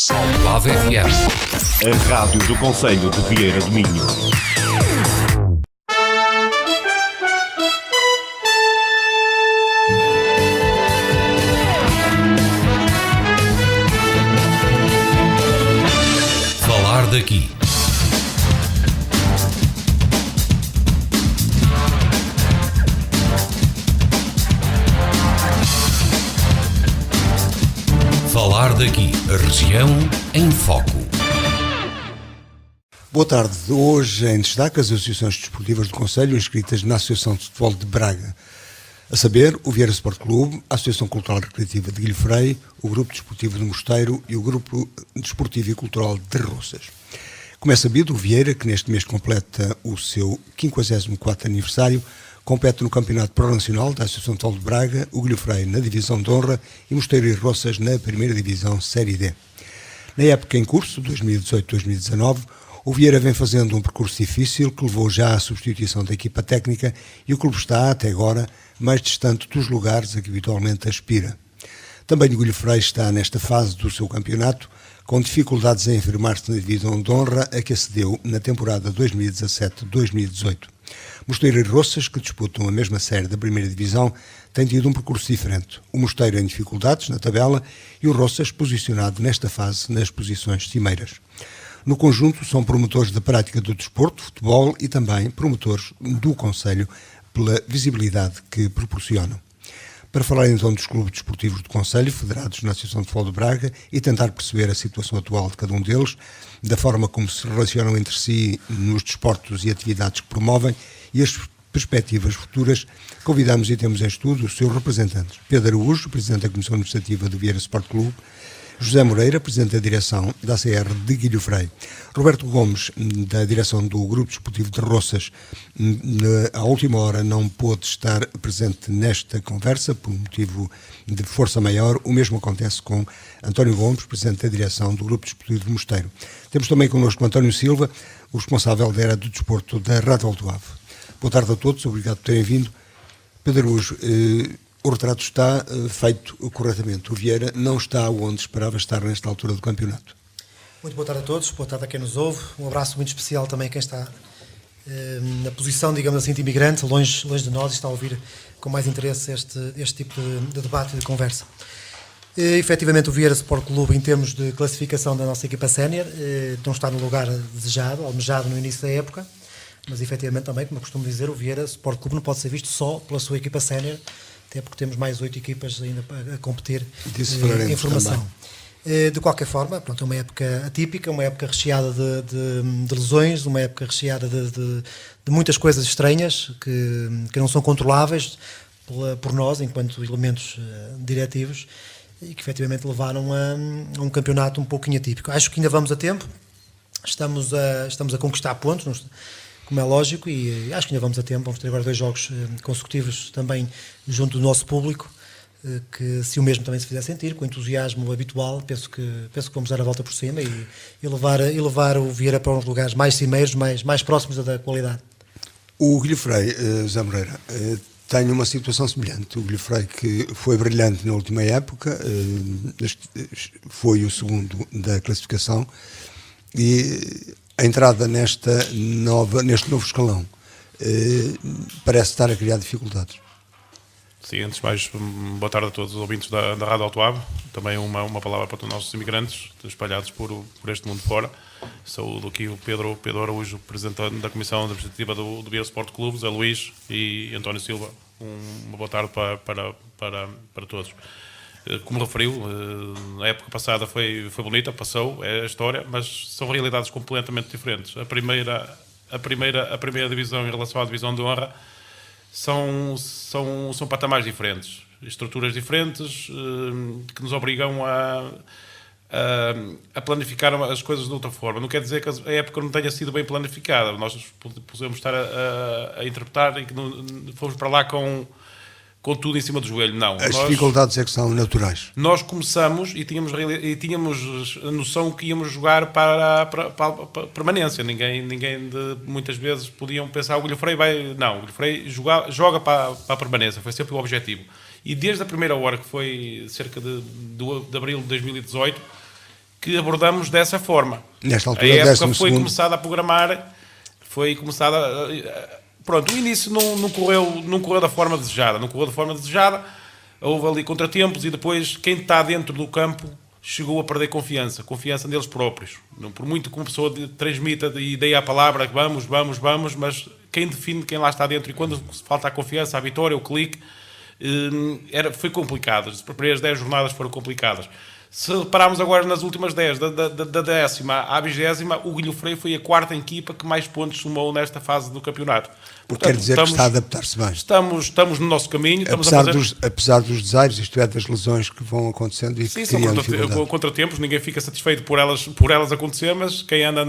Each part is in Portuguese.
Almada FM. A rádio do Concelho de Vieira do Minho. Falar daqui. Falar daqui. A região em foco. Boa tarde. Hoje em destaque as associações desportivas do Concelho inscritas na Associação de Futebol de Braga. A saber, o Vieira Sport Clube, a Associação Cultural e Recreativa de Guilherme, o Grupo Desportivo de Mosteiro e o Grupo Desportivo e Cultural de Roças. Como é sabido, o Vieira, que neste mês completa o seu 54º aniversário, compete no Campeonato Pronacional da Associação de Futebol de Braga, o Guilherme na Divisão de Honra e Mosteiro e Roças na Primeira Divisão Série D. Na época em curso, 2018-2019, o Vieira vem fazendo um percurso difícil que levou já à substituição da equipa técnica e o clube está, até agora, mais distante dos lugares a que habitualmente aspira. Também o Guilherme está nesta fase do seu campeonato, com dificuldades em afirmar-se na divisão de honra a que acedeu na temporada 2017-2018. Mosteiro e Roças, que disputam a mesma série da primeira divisão, têm tido um percurso diferente. O Mosteiro em dificuldades na tabela e o Roças posicionado nesta fase nas posições cimeiras. No conjunto, são promotores da prática do desporto, futebol e também promotores do Concelho pela visibilidade que proporcionam. Para falar então dos clubes desportivos do Concelho, federados na Associação de Futebol de Braga, e tentar perceber a situação atual de cada um deles, da forma como se relacionam entre si nos desportos e atividades que promovem e as perspectivas futuras, convidamos e temos em estudo os seus representantes. Pedro Araújo, Presidente da Comissão Administrativa do Vieira Sport Clube, José Moreira, Presidente da Direção da ACR de Guilherme, Roberto Gomes, da Direção do Grupo Desportivo de Roças, à última hora não pôde estar presente nesta conversa por motivo de força maior. O mesmo acontece com António Gomes, Presidente da Direção do Grupo Desportivo de Mosteiro. Temos também connosco António Silva, o responsável da área do desporto da Rádio Alto Ave. Boa tarde a todos, obrigado por terem vindo. Pedro Araújo, o retrato está feito corretamente. O Vieira não está onde esperava estar nesta altura do campeonato. Muito boa tarde a todos, boa tarde a quem nos ouve. Um abraço muito especial também a quem está na posição, digamos assim, de imigrante, longe de nós, e está a ouvir com mais interesse este tipo de debate e de conversa. Efetivamente, o Vieira Sport Clube, em termos de classificação da nossa equipa sénior, não está no lugar desejado, almejado no início da época, mas efetivamente também, como eu costumo dizer, o Vieira Sport Clube não pode ser visto só pela sua equipa sénior, até porque temos mais 8 equipas ainda a competir em formação. De qualquer forma, pronto, é uma época atípica, uma época recheada de lesões, uma época recheada de muitas coisas estranhas que não são controláveis por nós, enquanto elementos diretivos, e que efetivamente levaram a um campeonato um pouquinho atípico. Acho que ainda vamos a tempo, estamos a conquistar pontos, como é lógico, e acho que ainda vamos a tempo. Vamos ter agora 2 jogos consecutivos também junto do nosso público, que se o mesmo também se fizer sentir, com o entusiasmo habitual, penso que vamos dar a volta por cima e levar o Vieira para uns lugares mais cimeiros, mais próximos da qualidade. O Guilherme, José Moreira, tem uma situação semelhante. O Guilherme, que foi brilhante na última época, foi o segundo da classificação, e a entrada neste novo escalão parece estar a criar dificuldades. Sim, antes de mais, boa tarde a todos os ouvintes da Rádio Alto Ave. Também uma palavra para todos os nossos imigrantes espalhados por este mundo fora. Saúdo aqui o Pedro Araújo, Presidente da Comissão Administrativa do Vieira Sport Clube, Zé Luís e António Silva. Uma boa tarde para todos. Como referiu, a época passada foi bonita, passou, é a história, mas são realidades completamente diferentes. A primeira divisão em relação à divisão de honra são patamares diferentes, estruturas diferentes, que nos obrigam a planificar as coisas de outra forma. Não quer dizer que a época não tenha sido bem planificada. Nós podemos estar a interpretar e que fomos para lá com tudo em cima do joelho. Não. As dificuldades é que são naturais. Nós começamos e tínhamos a noção que íamos jogar para a permanência. Ninguém muitas vezes podiam pensar o Guilherme vai... Não, o Guilherme joga para a permanência. Foi sempre o objetivo. E desde a primeira hora, que foi cerca de abril de 2018, que abordamos dessa forma. Nesta altura, a época 12º. foi começada a programar, pronto, o início não correu da forma desejada, houve ali contratempos e depois quem está dentro do campo chegou a perder confiança neles próprios. Por muito que uma pessoa transmita e dê a palavra, vamos, mas quem define quem lá está dentro, e quando falta a confiança, a vitória, o clique, foi complicado. As primeiras 10 jornadas foram complicadas. Se repararmos agora nas últimas 10, da 10ª à 20ª, o Guilherme foi a 4ª equipa que mais pontos somou nesta fase do campeonato. O que quer dizer que está a adaptar-se bem. Estamos no nosso caminho. Apesar dos desaires, isto é, das lesões que vão acontecendo e sim, que são criam contratempos, ninguém fica satisfeito por elas acontecer, mas quem anda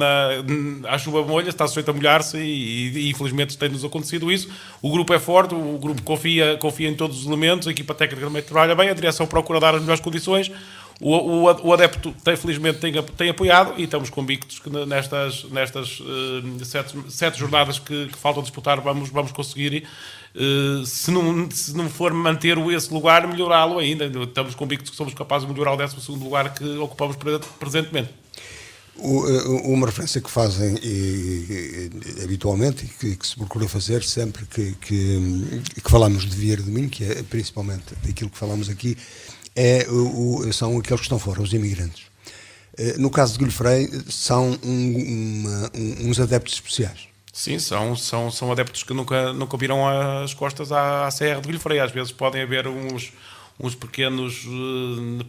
à chuva molha está sujeito a molhar-se e infelizmente tem-nos acontecido isso. O grupo é forte, o grupo confia em todos os elementos, a equipa técnica também trabalha bem, a direção procura dar as melhores condições. O adepto felizmente tem apoiado e estamos convictos que nestas 7 jornadas que faltam disputar vamos conseguir, se não for manter esse lugar, melhorá-lo ainda. Estamos convictos que somos capazes de melhorar o 12º lugar que ocupamos presentemente. Uma referência que fazem habitualmente e que se procura fazer sempre que falamos de Vieira do Minho, que é principalmente daquilo que falamos aqui, são aqueles que estão fora, os imigrantes. No caso de Guilherme, são uns adeptos especiais. Sim, são adeptos que nunca viram as costas à Serra de Guilherme. Às vezes podem haver uns pequenos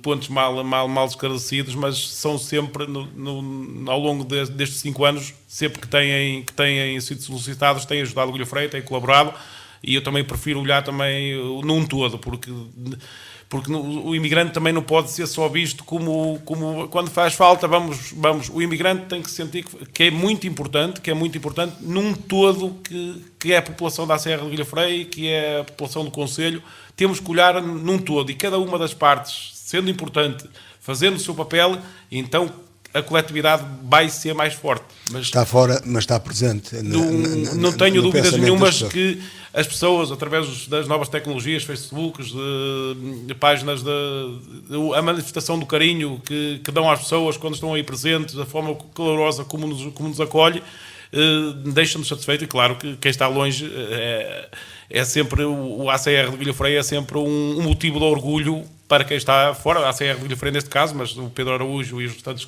pontos mal esclarecidos, mas são sempre, ao longo destes 5 anos, sempre que têm sido solicitados, têm ajudado o Guilherme, têm colaborado, e eu também prefiro olhar também num todo, porque o imigrante também não pode ser só visto como quando faz falta, vamos. O imigrante tem que sentir que é muito importante num todo que é a população da Serra do Guilherme, que é a população do Concelho. Temos que olhar num todo e cada uma das partes, sendo importante, fazendo o seu papel, então a coletividade vai ser mais forte. Mas está fora, mas está presente. Não tenho dúvidas nenhumas que as pessoas, através das novas tecnologias, Facebooks, de páginas, a manifestação do carinho que dão às pessoas quando estão aí presentes, a forma calorosa como nos acolhe, deixa-nos satisfeitos. E claro que quem está longe é sempre o ACR de Guilherme, é sempre um motivo de orgulho para quem está fora, a ACR de Guilherme neste caso, mas o Pedro Araújo e os restantes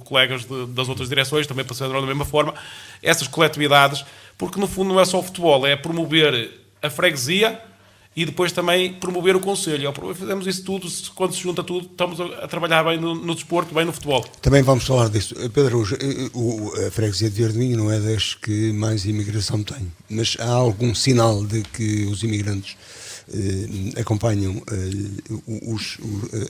colegas das outras direções também passaram da mesma forma, essas coletividades, porque no fundo não é só o futebol, é promover a freguesia e depois também promover o concelho. Fazemos isso tudo, quando se junta tudo, estamos a trabalhar bem no desporto, bem no futebol. Também vamos falar disso. Pedro Araújo, a freguesia de Vieira do Minho não é das que mais imigração tem, mas há algum sinal de que os imigrantes acompanham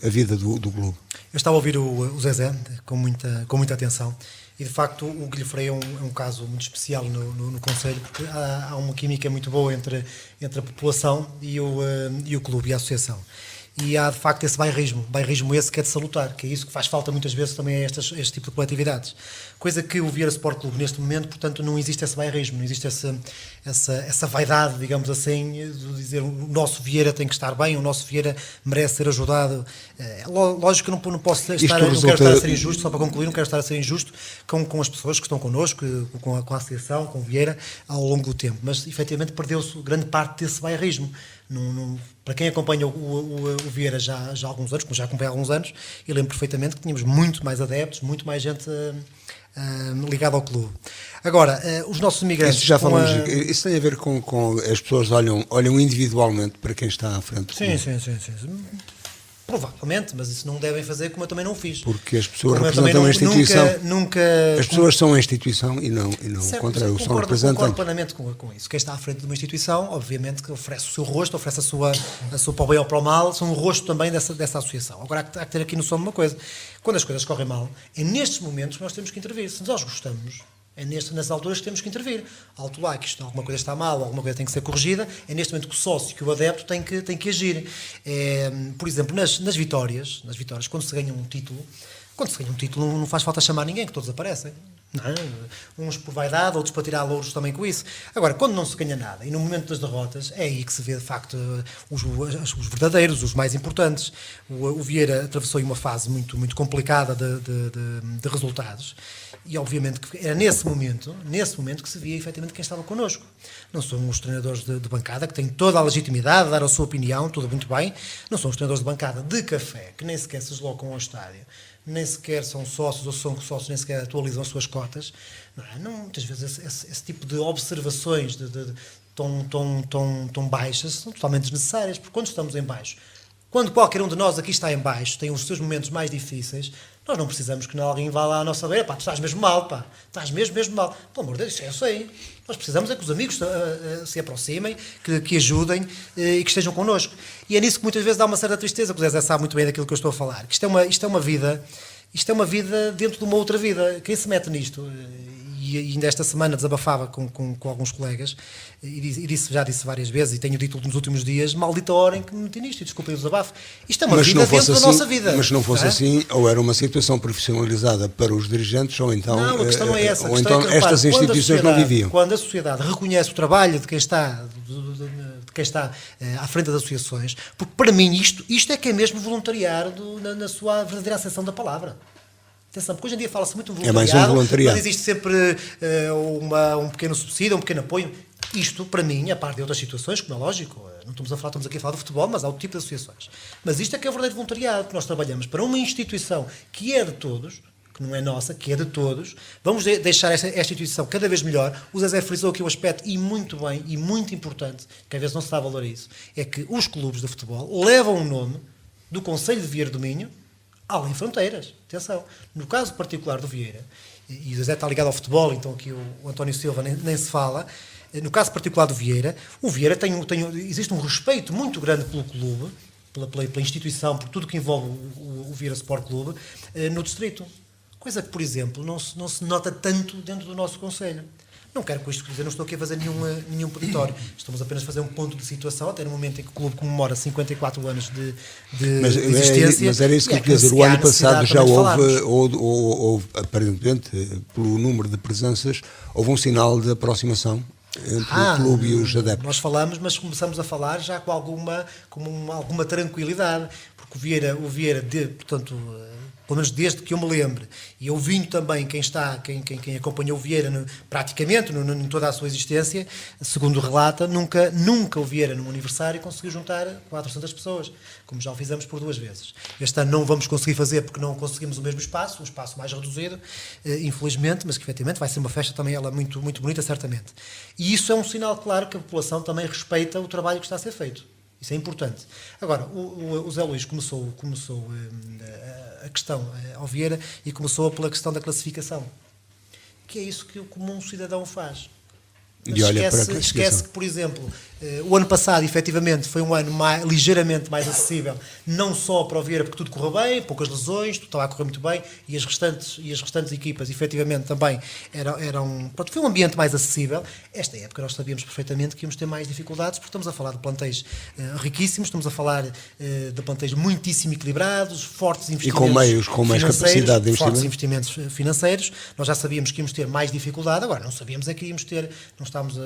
a vida do clube? Eu estava a ouvir o Zezé com muita atenção e de facto o Guilherme é um caso muito especial no Concelho, porque há uma química muito boa entre a população e o clube e a associação. E há de facto esse bairrismo esse que é de salutar, que é isso que faz falta muitas vezes também a este tipo de coletividades. Coisa que o Vieira Sport Clube neste momento, portanto, não existe esse bairrismo, não existe essa vaidade, digamos assim, de dizer o nosso Vieira tem que estar bem, o nosso Vieira merece ser ajudado. Lógico que não posso quero estar a ser injusto, só para concluir, não quero estar a ser injusto com as pessoas que estão connosco, com a associação, com o Vieira, ao longo do tempo, mas efetivamente perdeu-se grande parte desse bairrismo. Para quem acompanha o Vieira já há alguns anos, como já acompanhei há alguns anos, eu lembro perfeitamente que tínhamos muito mais adeptos, muito mais gente ligada ao clube. Agora, os nossos imigrantes... Isso tem a ver com as pessoas olham individualmente para quem está à frente do clube. Sim. Provavelmente, mas isso não devem fazer como eu também não fiz. Porque as pessoas representam a instituição. As pessoas são a instituição e não certo, contrário, são representantes. Concordo plenamente com isso. Quem está à frente de uma instituição, obviamente, que oferece o seu rosto, oferece a sua para o bem ou para o mal, são o rosto também dessa associação. Agora, há que ter aqui noção de uma coisa. Quando as coisas correm mal, é nestes momentos que nós temos que intervir. Se nós gostamos, é nessas alturas que temos que intervir. Alto lá, que alguma coisa está mal, alguma coisa tem que ser corrigida, é neste momento que o sócio, que o adepto tem que agir. Por exemplo, nas vitórias, quando se ganha um título, não faz falta chamar ninguém, que todos aparecem. Não é? Uns por vaidade, outros para tirar louros também com isso. Agora, quando não se ganha nada, e no momento das derrotas, é aí que se vê, de facto, os verdadeiros, os mais importantes. O Vieira atravessou uma fase muito complicada de resultados, e obviamente que era nesse momento que se via efetivamente quem estava connosco. Não são os treinadores de bancada, que têm toda a legitimidade de dar a sua opinião, tudo muito bem. Não são os treinadores de bancada de café, que nem sequer se deslocam ao estádio, nem sequer são sócios, ou são sócios, nem sequer atualizam as suas cotas. Não, muitas vezes esse tipo de observações tão baixas são totalmente desnecessárias, porque quando estamos em baixo, quando qualquer um de nós aqui está em baixo, tem os seus momentos mais difíceis, nós não precisamos que alguém vá lá à nossa beira, tu estás mesmo mal, estás mesmo mal. Pelo amor de Deus, eu sei. Nós precisamos é que os amigos se aproximem, que ajudem e que estejam connosco. E é nisso que muitas vezes dá uma certa tristeza, porque o Zé sabe muito bem daquilo que eu estou a falar. Que isto é uma vida dentro de uma outra vida. Quem se mete nisto, e ainda esta semana desabafava com alguns colegas, já disse várias vezes, e tenho dito nos últimos dias, maldita hora em que me meti nisto, e desculpem o desabafo. Isto é uma vida dentro da nossa vida. Mas se não fosse assim, ou era uma situação profissionalizada para os dirigentes, ou então, não, a questão não é essa. Ou então estas instituições não viviam. Quando a sociedade reconhece o trabalho de quem está à frente das associações, porque para mim isto é que é mesmo voluntariado na sua verdadeira acessão da palavra. Atenção, porque hoje em dia fala-se muito em voluntariado, mais um voluntariado, mas existe sempre um pequeno subsídio, um pequeno apoio. Isto, para mim, a parte de outras situações, como é lógico, não estamos aqui a falar de futebol, mas há outro tipo de associações. Mas isto é que é o verdadeiro voluntariado, que nós trabalhamos para uma instituição que é de todos, que não é nossa, que é de todos. Vamos deixar esta instituição cada vez melhor. O Zé frisou aqui um aspecto, e muito bem, e muito importante, que às vezes não se dá valor a isso, é que os clubes de futebol levam o nome do Concelho de Vieira do Minho além fronteiras. Atenção. No caso particular do Vieira, e o Zé está ligado ao futebol, então aqui o António Silva nem se fala, no caso particular do Vieira, o Vieira existe um respeito muito grande pelo clube, pela instituição, por tudo que envolve o Vieira Sport Clube, no distrito. Coisa que, por exemplo, não se nota tanto dentro do nosso concelho. Não quero com isto dizer, não estou aqui a fazer nenhum peditório. Estamos apenas a fazer um ponto de situação, até no momento em que o clube comemora 54 anos de existência. Mas era isso que eu queria dizer. O ano passado já houve, aparentemente, pelo número de presenças, houve um sinal de aproximação entre o clube e os adeptos. Nós falamos, mas começamos a falar já com alguma tranquilidade, porque o Vieira portanto, pelo menos desde que eu me lembro, e ouvindo também quem acompanhou o Vieira praticamente em toda a sua existência, segundo relata, nunca o Vieira num aniversário conseguiu juntar 400 pessoas, como já o fizemos por 2 vezes. Este ano não vamos conseguir fazer porque não conseguimos o mesmo espaço, um espaço mais reduzido, infelizmente, mas que efetivamente vai ser uma festa também ela muito, muito bonita, certamente. E isso é um sinal claro que a população também respeita o trabalho que está a ser feito. Isso é importante. Agora, o Zé Luís começou a questão ao Vieira e começou pela questão da classificação, que é isso que o comum cidadão faz. E olha para a esquece que, por exemplo, o ano passado, efetivamente, foi um ano ligeiramente mais acessível, não só para o Vieira, porque tudo correu bem, poucas lesões, tudo estava a correr muito bem, e as restantes equipas, efetivamente, também foi um ambiente mais acessível. Esta época nós sabíamos perfeitamente que íamos ter mais dificuldades, porque estamos a falar de plantéis riquíssimos, estamos a falar de plantéis muitíssimo equilibrados, fortes investimentos com mais capacidade de investimento. Fortes investimentos financeiros. Nós já sabíamos que íamos ter mais dificuldade, agora não sabíamos é que íamos ter,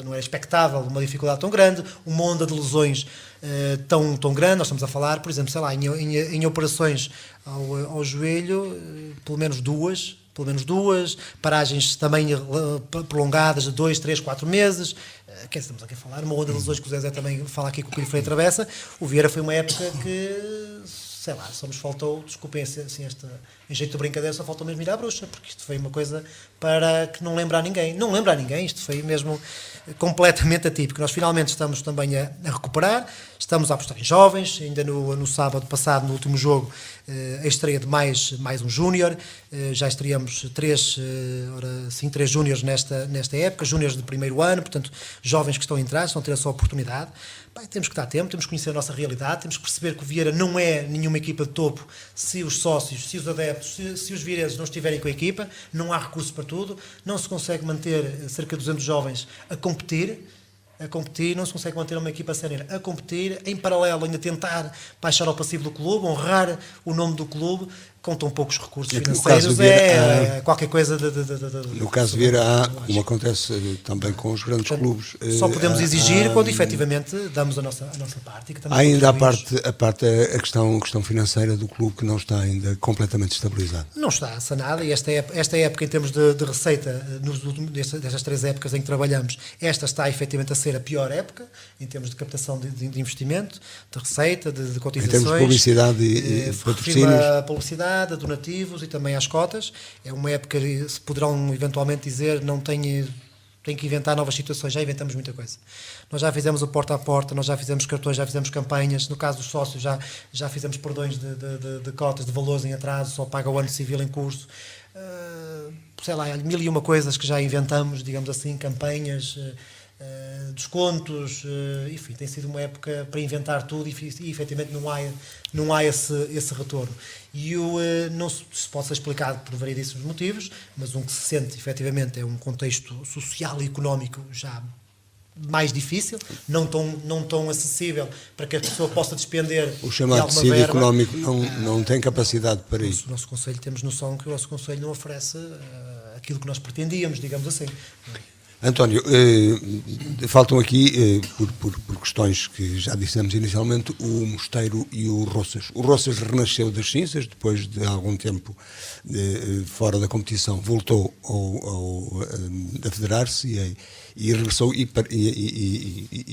não era expectável uma dificuldade tão grande, uma onda de lesões tão grande. Nós estamos a falar, por exemplo, sei lá, em operações ao joelho, pelo menos duas paragens também prolongadas de 2, 3, 4 meses. Estamos aqui a falar, uma onda de lesões que o Zé também fala aqui com o Coelho Freire atravessa. O Vieira foi uma época que, sei lá, só nos faltou, desculpem assim, em jeito de brincadeira, só faltou mesmo ir à bruxa, porque isto foi uma coisa para que não lembra a ninguém. Não lembra a ninguém, isto foi mesmo completamente atípico. Nós finalmente estamos também a recuperar, estamos a apostar em jovens, ainda no sábado passado, no último jogo, a estreia de mais um júnior, já estreamos 3 júniores nesta época, júniores de primeiro ano, portanto, jovens que estão a entrar, estão a ter a sua oportunidade. Bem, temos que dar tempo, temos que conhecer a nossa realidade, temos que perceber que o Vieira não é nenhuma equipa de topo se os sócios, se os adeptos, se os vieirenses não estiverem com a equipa, não há recursos para tudo, não se consegue manter cerca de 200 jovens a competir, não se consegue manter uma equipa sénior a competir, em paralelo ainda tentar baixar ao passivo do clube, honrar o nome do clube, com tão poucos recursos É que no financeiros, caso de qualquer coisa No caso de Vieira, há, como acontece também com os grandes clubes... Só podemos exigir quando efetivamente damos a nossa parte. E que também Há ainda contribuímos. a questão financeira do clube que não está ainda completamente estabilizada. Não está sanada, e esta época em termos de receita, destas 3 épocas em que trabalhamos, esta está efetivamente a ser a pior época, em termos de captação de investimento, de receita, de cotizações. Em termos de publicidade e patrocínios. A publicidade, a donativos e também às cotas. É uma época, se poderão eventualmente dizer, não tem que inventar novas situações, já inventamos muita coisa. Nós já fizemos o porta a porta, nós já fizemos cartões, já fizemos campanhas, no caso dos sócios já fizemos perdões de cotas, de valores em atraso, só paga o ano civil em curso. Sei lá, 1001 coisas que já inventamos, digamos assim, campanhas, descontos, enfim, tem sido uma época para inventar tudo e efetivamente não há esse retorno. E não se pode ser explicado por variedíssimos motivos, mas um que se sente efetivamente é um contexto social e económico já mais difícil, não tão acessível para que a pessoa possa despender o chamado tecido económico não tem capacidade para isso. O nosso Conselho, temos noção que o nosso Conselho não oferece aquilo que nós pretendíamos, digamos assim. António, faltam aqui, por questões que já dissemos inicialmente, o Mosteiro e o Roças. O Roças renasceu das cinzas, depois de algum tempo fora da competição, voltou a federar-se e regressou, e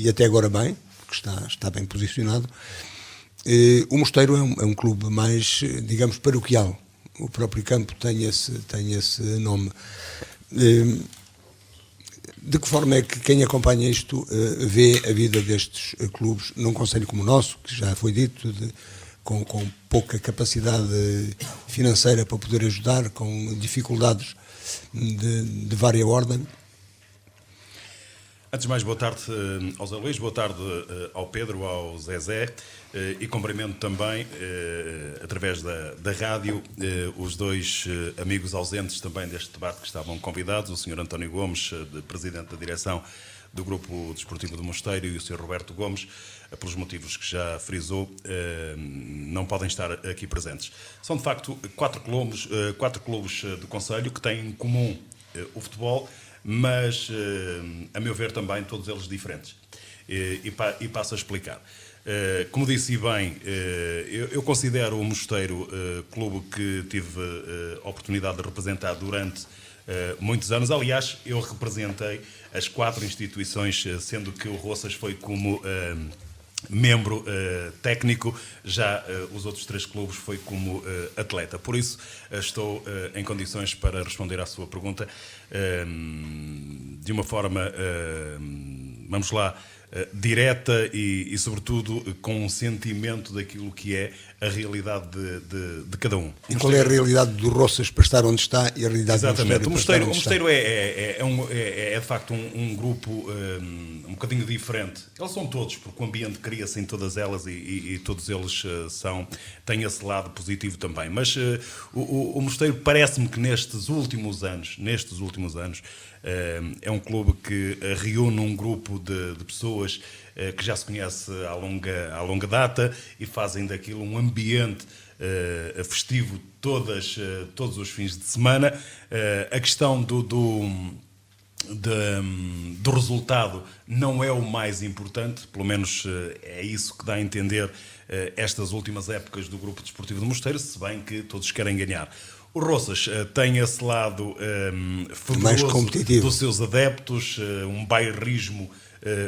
até agora bem, porque está bem posicionado. O Mosteiro é um clube mais, digamos, paroquial. O próprio campo tem esse nome. De que forma é que quem acompanha isto vê a vida destes clubes num concelho como o nosso, que já foi dito, com pouca capacidade financeira para poder ajudar, com dificuldades de vária ordem? Antes de mais, boa tarde ao Zé Luís, boa tarde ao Pedro, ao Zezé, e cumprimento também, através da rádio, os dois amigos ausentes também deste debate que estavam convidados, o Sr. António Gomes, Presidente da Direção do Grupo Desportivo do Mosteiro, e o Sr. Roberto Gomes, pelos motivos que já frisou, não podem estar aqui presentes. São, de facto, quatro clubes do concelho que têm em comum o futebol, mas, a meu ver, também todos eles diferentes. E passo a explicar. Como disse bem, eu considero o Mosteiro clube que tive a oportunidade de representar durante muitos anos. Aliás, eu representei as 4 instituições, sendo que o Roças foi como membro técnico, já os outros 3 clubes foi como atleta. Por isso, estou em condições para responder à sua pergunta de uma forma, vamos lá, direta e, sobretudo, com um sentimento daquilo que é a realidade de cada um. E qual é a realidade do Roças para estar onde está e a realidade do Mosteiro? O Mosteiro é de facto um grupo um bocadinho diferente. Eles são todos, porque o ambiente cria-se em todas elas e todos eles têm esse lado positivo também. Mas o Mosteiro parece-me que nestes últimos anos, é um clube que reúne um grupo de pessoas que já se conhece à longa data e fazem daquilo um ambiente festivo todos os fins de semana. A questão do resultado não é o mais importante, pelo menos é isso que dá a entender estas últimas épocas do Grupo Desportivo do Mosteiro, se bem que todos querem ganhar. O Roças tem esse lado fervoroso dos seus adeptos, um bairrismo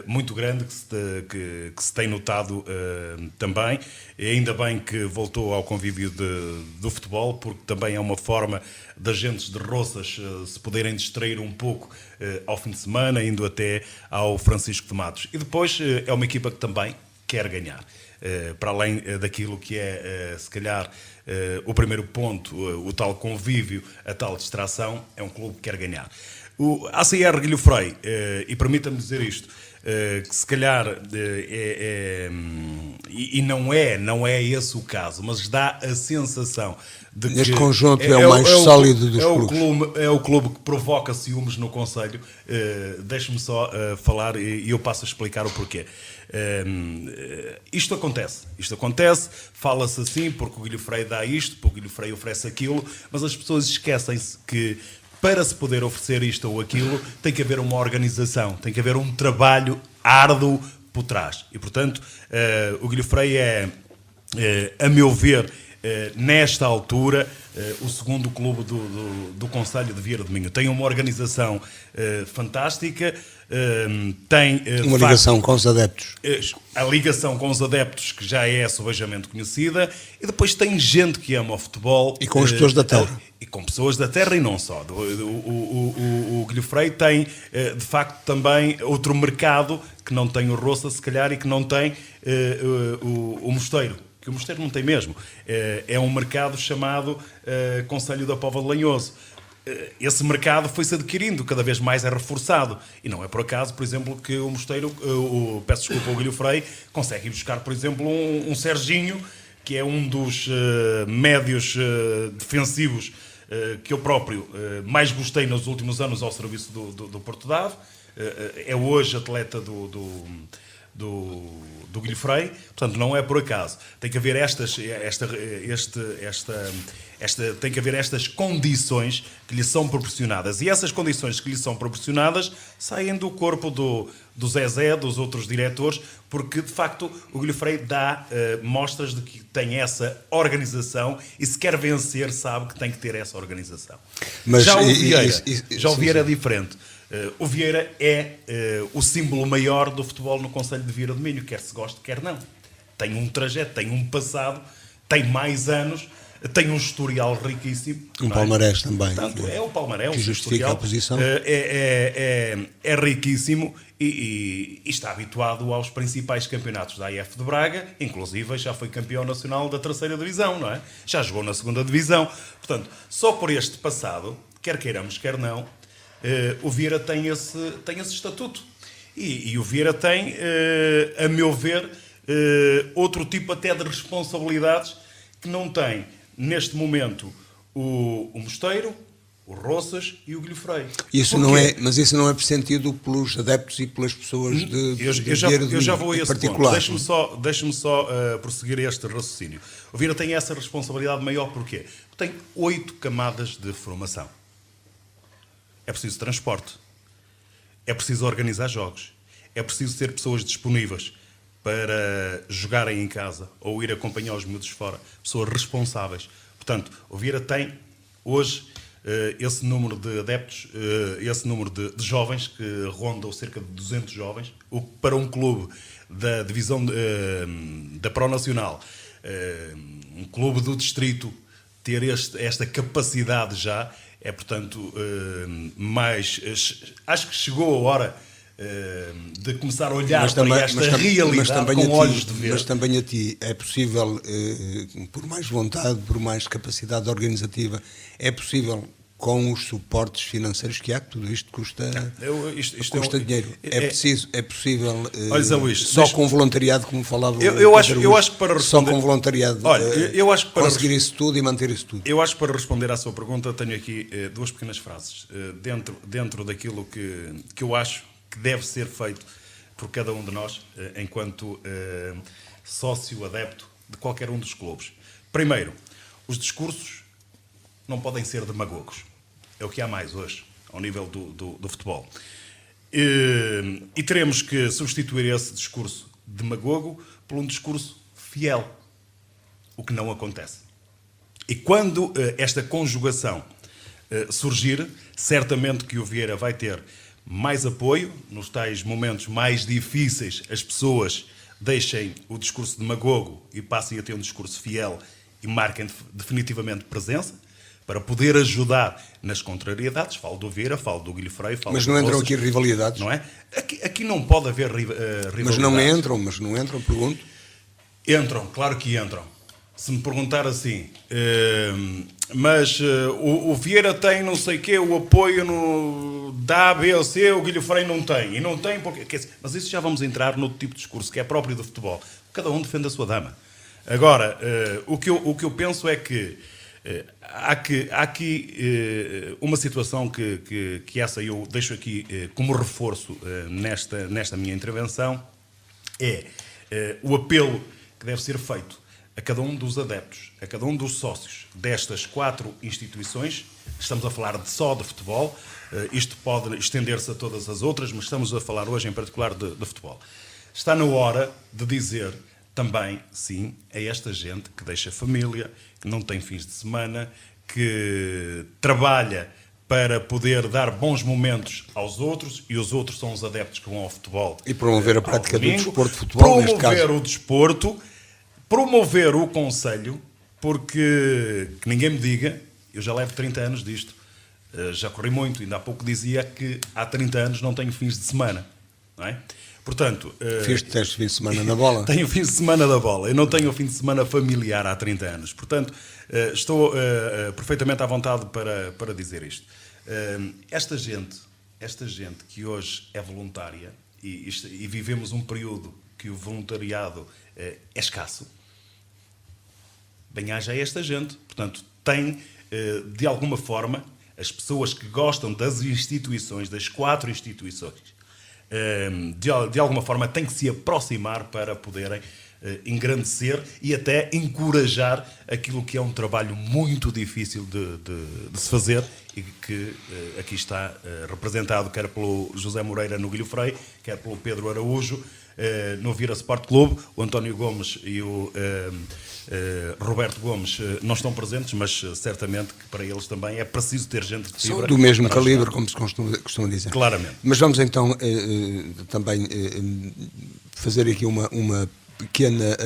muito grande que se tem notado também. E ainda bem que voltou ao convívio do futebol, porque também é uma forma das gentes de Roças se poderem distrair um pouco ao fim de semana, indo até ao Francisco de Matos. E depois é uma equipa que também quer ganhar. Para além daquilo que é, se calhar, o primeiro ponto, o tal convívio, a tal distração, é um clube que quer ganhar. O ACR Guilho Frei, e permita-me dizer isto, que se calhar e não é esse o caso, mas dá a sensação de que este conjunto é o mais sólido dos clubes. É o clube que provoca ciúmes no Conselho. Deixe-me só falar e eu passo a explicar o porquê. Isto acontece, fala-se assim porque o Guilho Frei dá isto, porque o Guilho Frei oferece aquilo, mas as pessoas esquecem-se que para se poder oferecer isto ou aquilo tem que haver uma organização, tem que haver um trabalho árduo por trás. E portanto o Guilho Frei a meu ver, nesta altura, o segundo clube do Conselho de Vieira do Minho. Tem uma organização fantástica, tem uma ligação com os adeptos. A ligação com os adeptos, que já é subejamente conhecida, e depois tem gente que ama o futebol. E com as pessoas da terra. E com pessoas da terra e não só. O Guilho Frei tem, de facto, também outro mercado que não tem o Roça, se calhar, e que não tem o Mosteiro. Que o Mosteiro não tem mesmo. É um mercado chamado Conselho da Póvoa de Lanhoso. Esse mercado foi-se adquirindo, cada vez mais é reforçado. E não é por acaso, por exemplo, que o Mosteiro, peço desculpa, o Guilho Frei, consegue ir buscar, por exemplo, um Serginho, que é um dos médios defensivos que eu próprio mais gostei nos últimos anos ao serviço do Porto de Ave. É hoje atleta do Guilho Frei, portanto não é por acaso. Tem que haver tem que haver estas condições que lhe são proporcionadas, e essas condições que lhe são proporcionadas saem do corpo do Zezé, dos outros diretores, porque de facto o Guilho Frei dá mostras de que tem essa organização, e se quer vencer sabe que tem que ter essa organização. Mas, já o Vieira é diferente. O Vieira é o símbolo maior do futebol no Conselho de Vieira do Minho, quer se goste, quer não. Tem um trajeto, tem um passado, tem mais anos, tem um historial riquíssimo. Palmarés também. Portanto, é o palmarés, que justifica a posição. É riquíssimo e está habituado aos principais campeonatos da AF de Braga, inclusive já foi campeão nacional da 3ª divisão, não é? Já jogou na 2ª divisão. Portanto, só por este passado, quer queiramos, quer não, o Vieira tem esse estatuto. E o Vieira tem, a meu ver, outro tipo até de responsabilidades que não tem, neste momento, o Mosteiro, o Roças e o Guilho Frei. Mas isso não é pressentido pelos adeptos e pelas pessoas de Vieira do Eu já Minho, vou a em esse particular. ponto. Deixe-me só prosseguir este raciocínio. O Vieira tem essa responsabilidade maior porquê? Porque tem 8 camadas de formação. É preciso transporte, é preciso organizar jogos, é preciso ter pessoas disponíveis para jogarem em casa ou ir acompanhar os miúdos fora, pessoas responsáveis. Portanto, o Vieira tem hoje esse número de adeptos, esse número de jovens, que rondam cerca de 200 jovens, o que para um clube da divisão da Pro Nacional, um clube do distrito, ter esta capacidade já é, portanto, acho que chegou a hora de começar a olhar para esta realidade com olhos de ver. Mas também a ti é possível, por mais vontade, por mais capacidade organizativa, é possível, com os suportes financeiros que há, que tudo isto custa dinheiro. É possível, olha, Zé Luís, só com voluntariado, como falava eu acho que para responder, só com voluntariado, eu acho que para conseguir isso tudo e manter isso tudo. Eu acho que para responder à sua pergunta tenho aqui 2 pequenas frases dentro daquilo que eu acho que deve ser feito por cada um de nós, enquanto sócio adepto de qualquer um dos clubes. Primeiro, os discursos não podem ser demagogos. É o que há mais hoje, ao nível do futebol. E teremos que substituir esse discurso demagogo por um discurso fiel, o que não acontece. E quando esta conjugação surgir, certamente que o Vieira vai ter mais apoio, nos tais momentos mais difíceis, as pessoas deixem o discurso demagogo e passem a ter um discurso fiel e marquem definitivamente presença, para poder ajudar nas contrariedades. Falo do Vieira, falo do Guilho Frei, falo mas não do entram Roças, aqui rivalidades? não é? Aqui não pode haver rivalidades. Mas não entram, pergunto. Entram, claro que entram. Se me perguntar assim, mas o Vieira tem não sei o quê, o apoio dá A, B ou C, o Guilho Freire não tem. E não tem porque... Quer dizer, mas isso já vamos entrar no tipo de discurso que é próprio do futebol. Cada um defende a sua dama. Agora, o que eu penso é que há aqui uma situação que essa eu deixo aqui como reforço nesta minha intervenção, é o apelo que deve ser feito a cada um dos adeptos, a cada um dos sócios destas 4 instituições. Estamos a falar só de futebol, isto pode estender-se a todas as outras, mas estamos a falar hoje em particular de futebol. Está na hora de dizer também, sim, a esta gente que deixa família, que não tem fins de semana, que trabalha para poder dar bons momentos aos outros, e os outros são os adeptos que vão ao futebol. E promover a prática do desporto de futebol, neste caso. Promover o desporto, promover o concelho, porque, que ninguém me diga, eu já levo 30 anos disto, já corri muito, ainda há pouco dizia que há 30 anos não tenho fins de semana, não é? Portanto... Tens fim de semana na bola? Tenho o fim de semana da bola. Eu não tenho o fim de semana familiar há 30 anos. Portanto, estou perfeitamente à vontade para dizer isto. Esta gente que hoje é voluntária e vivemos um período que o voluntariado é escasso, bem haja esta gente. Portanto, tem, de alguma forma, as pessoas que gostam das instituições, das 4 instituições, de alguma forma têm que se aproximar para poderem engrandecer e até encorajar aquilo que é um trabalho muito difícil de se fazer e que aqui está representado quer pelo José Moreira no Guilho Freire, quer pelo Pedro Araújo no Vira Sport Clube. O António Gomes e o Roberto Gomes não estão presentes, mas certamente que para eles também é preciso ter gente de fibra. São do mesmo calibre, como se costuma dizer. Claramente. Mas vamos então também fazer aqui uma pequena,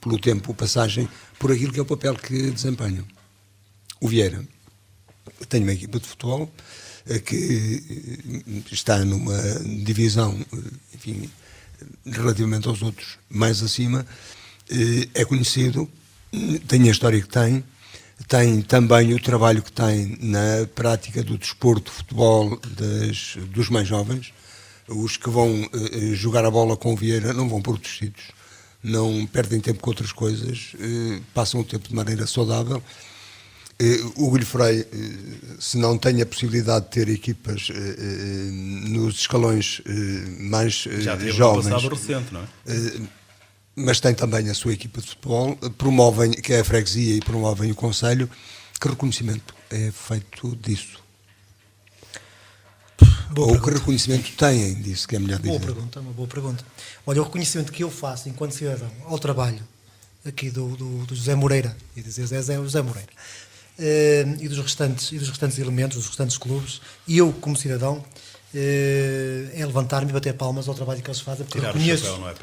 pelo tempo, passagem por aquilo que é o papel que desempenham. O Vieira tem uma equipa de futebol que está numa divisão, enfim, relativamente aos outros, mais acima, é conhecido, tem a história que tem também o trabalho que tem na prática do desporto, futebol dos mais jovens. Os que vão jogar a bola com o Vieira não vão por outros sítios, não perdem tempo com outras coisas, passam o tempo de maneira saudável. O Guilho Freire, se não tem a possibilidade de ter equipas nos escalões mais já teve jovens, um passado recente, não é? Mas tem também a sua equipa de futebol, promovem, que é a freguesia, e promovem o concelho. Que reconhecimento é feito disso? Ou que reconhecimento têm disso, que é melhor dizer? Uma boa pergunta. Olha, o reconhecimento que eu faço enquanto cidadão ao trabalho aqui do José Moreira, e dizer José Moreira, e dos restantes elementos, dos restantes clubes, e eu como cidadão, é levantar-me e bater palmas ao trabalho que eles fazem, porque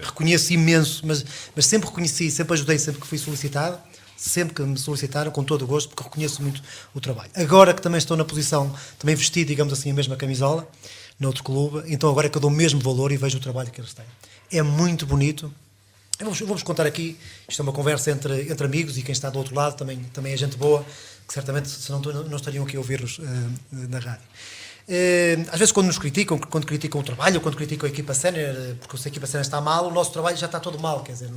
reconheço imenso, mas sempre reconheci, sempre ajudei, sempre que fui solicitado, sempre que me solicitaram, com todo o gosto, porque reconheço muito o trabalho. Agora que também estou na posição, também vesti, digamos assim, a mesma camisola, noutro clube, então agora é que eu dou o mesmo valor e vejo o trabalho que eles têm. É muito bonito. Eu vou-vos contar aqui, isto é uma conversa entre amigos, e quem está do outro lado também é gente boa, que certamente não estariam aqui a ouvir-nos na rádio. Às vezes quando nos criticam, quando criticam o trabalho, quando criticam a equipa sénior, porque se a equipa sénior está mal, o nosso trabalho já está todo mal, quer dizer,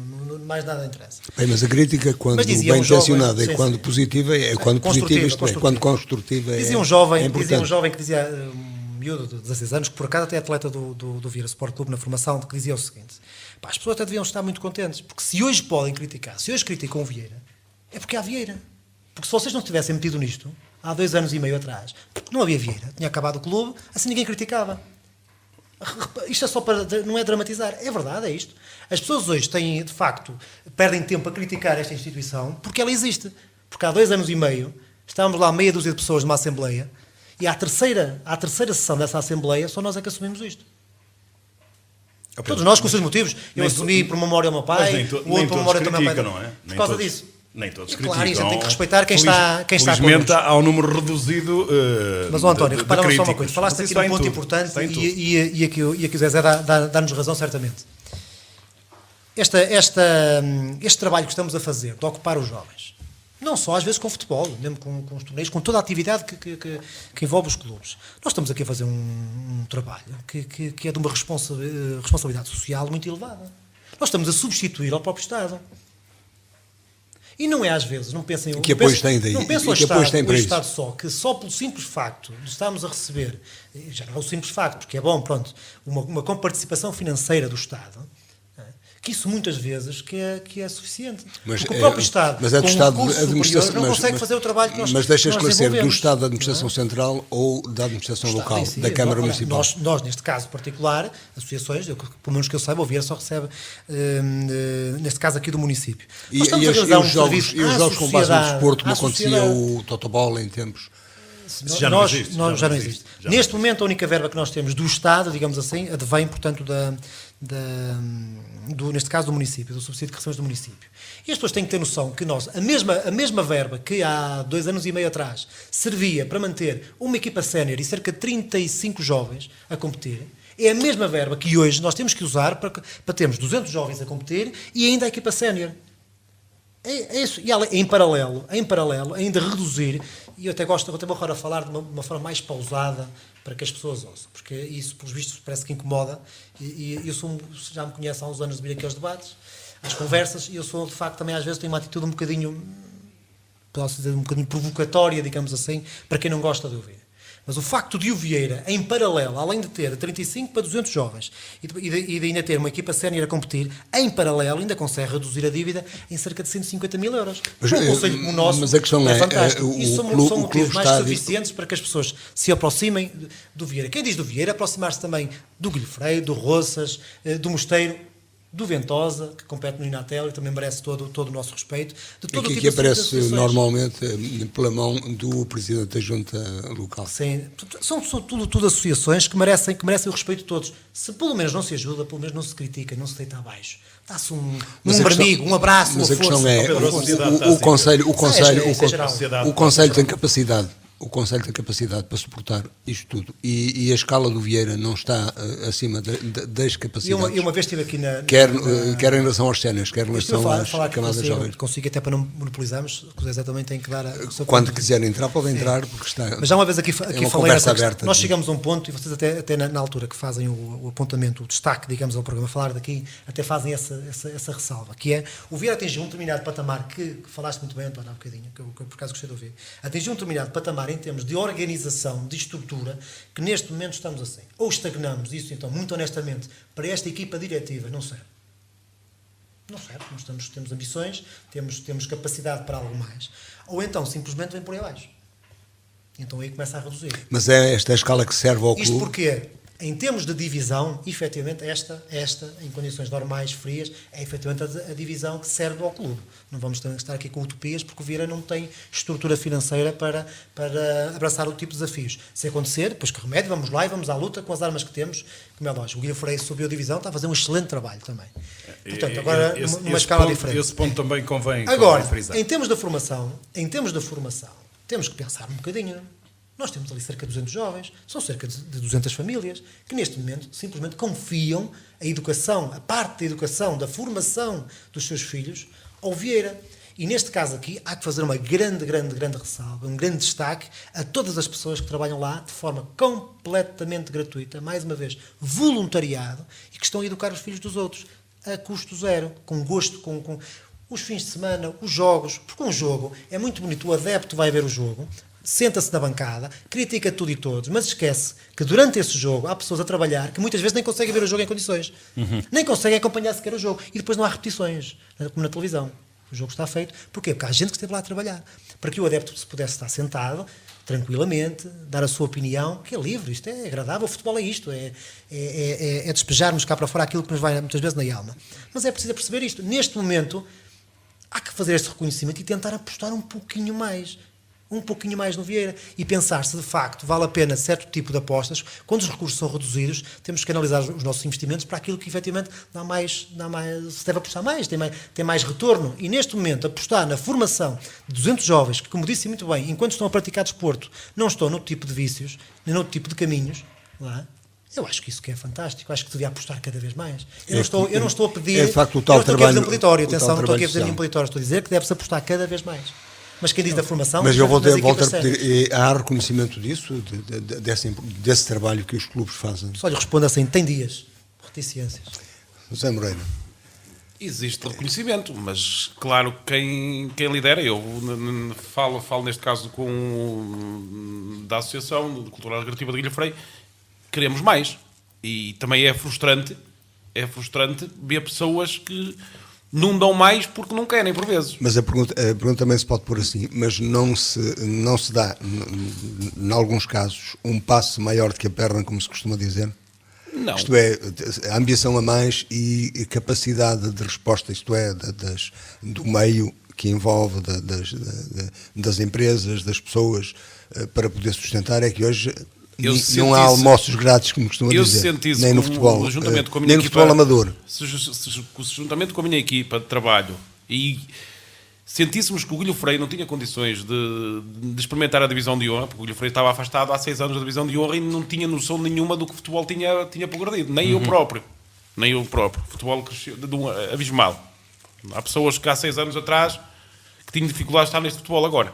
mais nada interessa. Bem, mas a crítica, quando bem intencionada e quando positiva, é quando positiva, isto é, quando construtiva é. Dizia um jovem que dizia, um miúdo de 16 anos, que por acaso até é atleta do Vira Sport Clube na formação, que dizia o seguinte: pá, as pessoas até deviam estar muito contentes, porque se hoje podem criticar, se hoje criticam o Vieira, é porque há Vieira. Porque se vocês não tivessem metido nisto, há 2 anos e meio atrás, não havia Vieira, tinha acabado o clube, assim ninguém criticava. Isto é só para, não é dramatizar, é verdade, é isto. As pessoas hoje têm, de facto, perdem tempo a criticar esta instituição porque ela existe. Porque há 2 anos e meio, estávamos lá meia dúzia de pessoas numa assembleia, e à terceira sessão dessa assembleia, só nós é que assumimos isto. Todos nós com os seus motivos. Eu assumi por memória ao meu pai, o outro por memória também ao meu pai. Não é? Por causa disso. Nem todos claro, criticam. E a gente tem que respeitar quem está felizmente há um número reduzido. Mas, António, repara só uma coisa. Falaste aqui de um ponto importante e aqui o Zezé dá-nos razão, certamente. Este trabalho que estamos a fazer, de ocupar os jovens, Não só, às vezes, com futebol, mesmo com os torneios, com toda a atividade que envolve os clubes. Nós estamos aqui a fazer um trabalho que é de uma responsabilidade social muito elevada. Nós estamos a substituir ao próprio Estado. E não é às vezes, não pensem... Que apoios tem daí? Não penso E que apoios tem para o isso? Estado só, que só pelo simples facto de estarmos a receber, já não é o simples facto, porque é bom, pronto, uma comparticipação financeira do Estado, que isso muitas vezes que é suficiente. Porque o próprio Estado, mas é do com Estado recursos de administração, superiores, não consegue fazer o trabalho que nós Mas deixa nós esclarecer, do desenvolvemos. Estado da Administração Central ou da Administração Está, Local, sim, da Câmara olha, Municipal? Nós, neste caso particular, associações, pelo menos que eu saiba, o Vieira só recebe, neste caso aqui do município. E Nós estamos a os realizar um jogos, serviço e os à jogos com base no sociedade, desporto, como à acontecia sociedade. o Totobola em tempos? Já não existe, Já não existe. Neste momento, a única verba que nós temos do Estado, digamos assim, advém, portanto, neste caso do município, do subsídio que recebemos do município. E as pessoas têm que ter noção que nós, a mesma verba que há 2 anos e meio atrás servia para manter uma equipa sénior e cerca de 35 jovens a competir, é a mesma verba que hoje nós temos que usar para termos 200 jovens a competir e ainda a equipa sénior. É isso. E em paralelo, ainda reduzir, e eu até vou agora falar de uma forma mais pausada para que as pessoas ouçam, porque isso, pelos vistos, parece que incomoda, e eu já me conheço há uns anos de vir aqui aos debates, às conversas, e eu sou, de facto, também às vezes tenho uma atitude um bocadinho, posso dizer, um bocadinho provocatória, digamos assim, para quem não gosta de ouvir. Mas o facto de o Vieira, em paralelo, além de ter 35 para 200 jovens e de ainda ter uma equipa sénior a competir, em paralelo ainda consegue reduzir a dívida em cerca de 150 mil euros. Mas, Um conselho como o nosso mas a questão é, fantástico. Isso são motivos clube mais está suficientes para que as pessoas se aproximem do Vieira. Quem diz do Vieira, aproximar-se também do Guilherme, do Roças, do Mosteiro, do Ventosa, que compete no Inatel e também merece todo o nosso respeito. De todo que tipo de aparece associações. normalmente pela mão do Presidente da Junta Local. Sim, são tudo associações que merecem o respeito de todos. Se pelo menos não se ajuda, pelo menos não se critica, não se deita abaixo. Dá-se um amigo, um abraço, mas uma a questão força. é, Pedro, a sociedade está o assim. Conselho tem capacidade. O Conselho tem capacidade para suportar isto tudo e a escala do Vieira não está acima das capacidades. E uma vez estive aqui quer em relação aos séniores, quer em relação às falar camadas jovens. consigo até para não monopolizarmos, o Zé também tem que dar o seu Quando ponto. quiser entrar, pode entrar, porque está. Mas já uma vez aqui uma falei conversa nessa aberta. questão. Nós chegamos a um ponto, e vocês até na altura que fazem o apontamento, o destaque, digamos, ao programa, falar daqui, até fazem essa ressalva, que é, o Vieira atingiu um determinado patamar, que falaste muito bem, António, há um bocadinho, que eu por acaso gostei de ouvir, atingiu um determinado patamar em termos de organização, de estrutura, que neste momento estamos assim. Ou estagnamos, isso então, muito honestamente, para esta equipa diretiva, não serve. Não serve, nós temos ambições, temos capacidade para algo mais. Ou então, simplesmente vem por aí abaixo. Então aí começa a reduzir. Mas é esta a escala que serve ao clube. Isto porque, em termos de divisão, efetivamente, esta em condições normais, frias, é efetivamente a divisão que serve ao clube. Não vamos estar aqui com utopias, porque o Vieira não tem estrutura financeira para abraçar o tipo de desafios. Se acontecer, depois que remédio, vamos lá e vamos à luta com as armas que temos, como é lógico. O Guilherme Freire subiu a divisão, está a fazer um excelente trabalho também. Portanto, agora, numa escala diferente. Esse ponto também convém frisar. Em termos da formação, temos que pensar um bocadinho. Nós temos ali cerca de 200 jovens, são cerca de 200 famílias, que neste momento simplesmente confiam a educação, a parte da educação, da formação dos seus filhos ao Vieira. E neste caso aqui há que fazer uma grande ressalva, um grande destaque a todas as pessoas que trabalham lá de forma completamente gratuita, mais uma vez, voluntariado, e que estão a educar os filhos dos outros, a custo zero, com gosto, com os fins de semana, os jogos, porque um jogo é muito bonito, o adepto vai ver o jogo, senta-se na bancada, critica tudo e todos, mas esquece que durante esse jogo há pessoas a trabalhar que muitas vezes nem conseguem ver o jogo em condições. Nem conseguem acompanhar sequer o jogo. E depois não há repetições, como na televisão. O jogo está feito. Porquê? Porque há gente que esteve lá a trabalhar. Para que o adepto se pudesse estar sentado, tranquilamente, dar a sua opinião, que é livre, isto é agradável, o futebol é isto, é despejarmos cá para fora aquilo que nos vai muitas vezes na alma. Mas é preciso perceber isto. Neste momento, há que fazer este reconhecimento e tentar apostar um pouquinho mais no Vieira e pensar se de facto vale a pena certo tipo de apostas. Quando os recursos são reduzidos, temos que analisar os nossos investimentos para aquilo que efetivamente se deve apostar mais, tem mais retorno. E neste momento apostar na formação de 200 jovens que, como disse muito bem, enquanto estão a praticar desporto, não estão noutro tipo de vícios, nem noutro tipo de caminhos, não é? Eu acho que isso que é fantástico, acho que devia apostar cada vez mais. Eu não estou a pedir, é de facto o tal eu não estou aqui a fazer um trabalho, peditório, atenção, o tal não estou aqui a fazer trabalho nenhum peditório, estou a dizer que deve-se apostar cada vez mais. Mas quem diz da formação... Mas eu volto a equipas repetir, há reconhecimento disso, desse trabalho que os clubes fazem? Só lhe respondo assim, tem dias, reticências. José Moreira. Existe reconhecimento, mas claro, quem lidera, eu falo neste caso da Associação Cultural Recreativa de Guilherme, queremos mais. E também é frustrante ver pessoas que não dão mais porque não querem, por vezes. Mas a pergunta também se pode pôr assim, mas não se dá, em alguns casos, um passo maior do que a perna, como se costuma dizer? Não. Isto é, a ambição a mais e capacidade de resposta, isto é, do meio que envolve, das empresas, das pessoas, para poder sustentar, é que hoje não há almoços grátis, como costuma dizer, nem no futebol, nem no futebol amador. Juntamente com a minha equipa de trabalho e sentíssemos que o Guilherme Freire não tinha condições de experimentar a divisão de honra, porque o Guilherme Freire estava afastado há 6 anos da divisão de honra e não tinha noção nenhuma do que o futebol tinha progredido, nem eu próprio. O futebol cresceu de um abismal. Há pessoas que há 6 anos atrás que tinham dificuldade de estar neste futebol agora.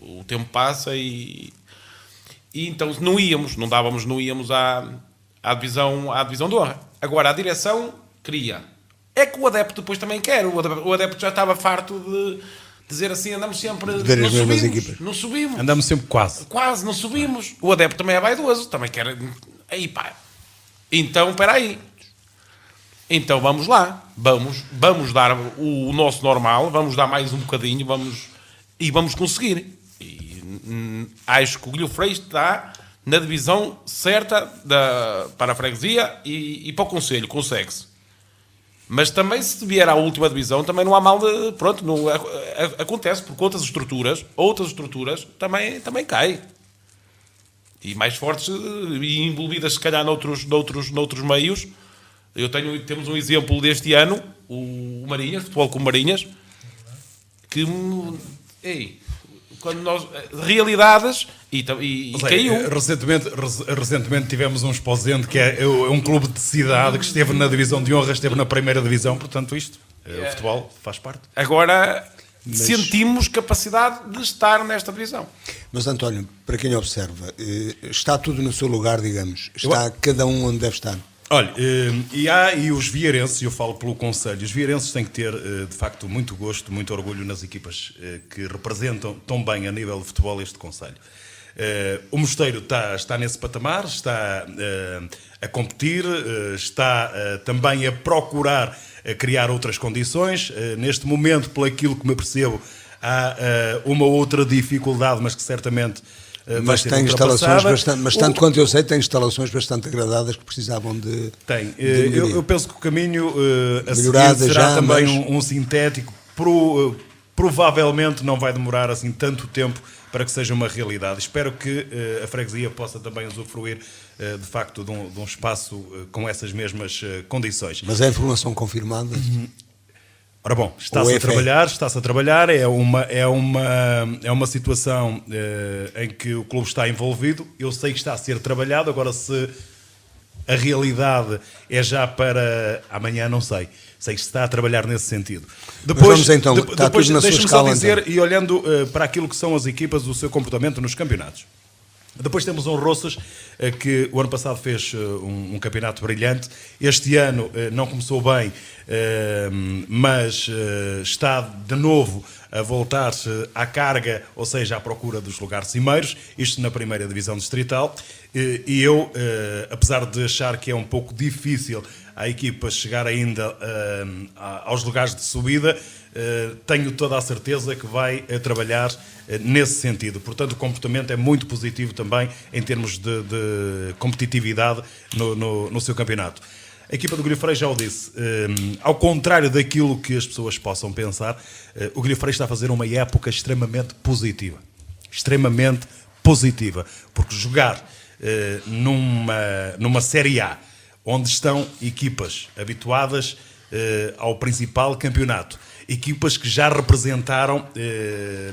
O tempo passa e então não íamos à divisão de honra. Agora a direção queria. É que o adepto depois também quer. O adepto já estava farto de dizer assim, andamos sempre... Não subimos. Andamos sempre quase. Quase, não subimos. O adepto também é vaidoso, também quer... Aí pá. Então, espera aí. Então vamos lá. Vamos dar o nosso normal, vamos dar mais um bocadinho, vamos conseguir. E acho que o Guilherme Freire está na divisão certa para a freguesia e para o concelho, consegue-se. Mas também, se vier à última divisão, também não há mal de... Pronto, acontece, porque outras estruturas também caem. E mais fortes e envolvidas, se calhar, noutros meios. Temos um exemplo deste ano, o Marinhas, futebol com Marinhas, que... quando nós... Realidades... E caiu. Recentemente tivemos um exposente que é um clube de cidade que esteve na divisão de honra, esteve na primeira divisão, portanto o futebol faz parte. Agora sentimos capacidade de estar nesta divisão. Mas António, para quem observa, está tudo no seu lugar, digamos, está cada um onde deve estar. Olha, e os vieirenses, eu falo pelo Conselho, os vieirenses têm que ter, de facto, muito gosto, muito orgulho nas equipas que representam tão bem a nível de futebol este Conselho. O Mosteiro está nesse patamar, está a competir, está também a procurar criar outras condições. Neste momento, por aquilo que me percebo, há uma outra dificuldade, mas que certamente mas tem instalações bastante, mas tanto quanto eu sei, tem instalações bastante agradadas que precisavam de... Tem. Eu penso que o caminho a seguir será também um sintético. Provavelmente não vai demorar assim tanto tempo para que seja uma realidade. Espero que a freguesia possa também usufruir de facto de um espaço com essas mesmas condições. Mas é informação confirmada? Ora bom, está-se a trabalhar, é uma situação em que o clube está envolvido, eu sei que está a ser trabalhado, agora se a realidade é já para amanhã, não sei. Sei que se está a trabalhar nesse sentido. Depois, deixa-me só dizer, e olhando para aquilo que são as equipas, o seu comportamento nos campeonatos. Depois temos um Roças, que o ano passado fez um campeonato brilhante. Este ano não começou bem, mas está de novo a voltar-se à carga, ou seja, à procura dos lugares cimeiros, isto na primeira divisão distrital. E eu, apesar de achar que é um pouco difícil a equipa chegar ainda aos lugares de subida, tenho toda a certeza que vai trabalhar nesse sentido. Portanto, o comportamento é muito positivo também em termos de competitividade no seu campeonato. A equipa do Guilherme Freire já o disse, ao contrário daquilo que as pessoas possam pensar, o Guilherme Freire está a fazer uma época extremamente positiva. Extremamente positiva. Porque jogar numa Série A, onde estão equipas habituadas ao principal campeonato, equipas que já representaram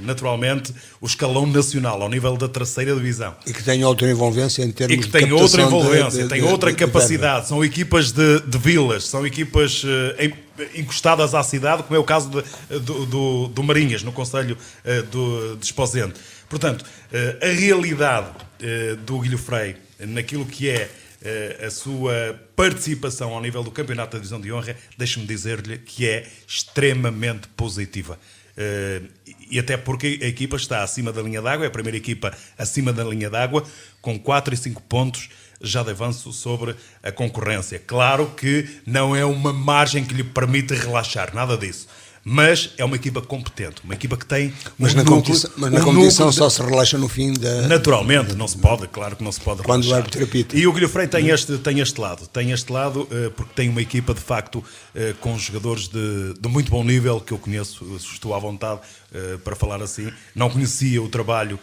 naturalmente o escalão nacional ao nível da terceira divisão. E que têm outra envolvência em termos de captação. E que têm outra envolvência, têm outra capacidade. São equipas de vilas, são equipas encostadas à cidade, como é o caso do Marinhas, no Conselho de Esposende. Portanto, a realidade do Guilhofrei naquilo que é a sua participação ao nível do Campeonato da Divisão de Honra, deixe-me dizer-lhe que é extremamente positiva. E até porque a equipa está acima da linha d'água, é a primeira equipa acima da linha d'água, com 4 e 5 pontos já de avanço sobre a concorrência. Claro que não é uma margem que lhe permite relaxar, nada disso. Mas é uma equipa competente, uma equipa que tem... Mas na competição só se relaxa no fim da... Naturalmente, não se pode, claro que não se pode quando relaxar. o árbitro apita. E o Guilhofrei tem este lado, porque tem uma equipa, de facto, com jogadores de muito bom nível, que eu conheço, estou à vontade para falar assim. Não conhecia o trabalho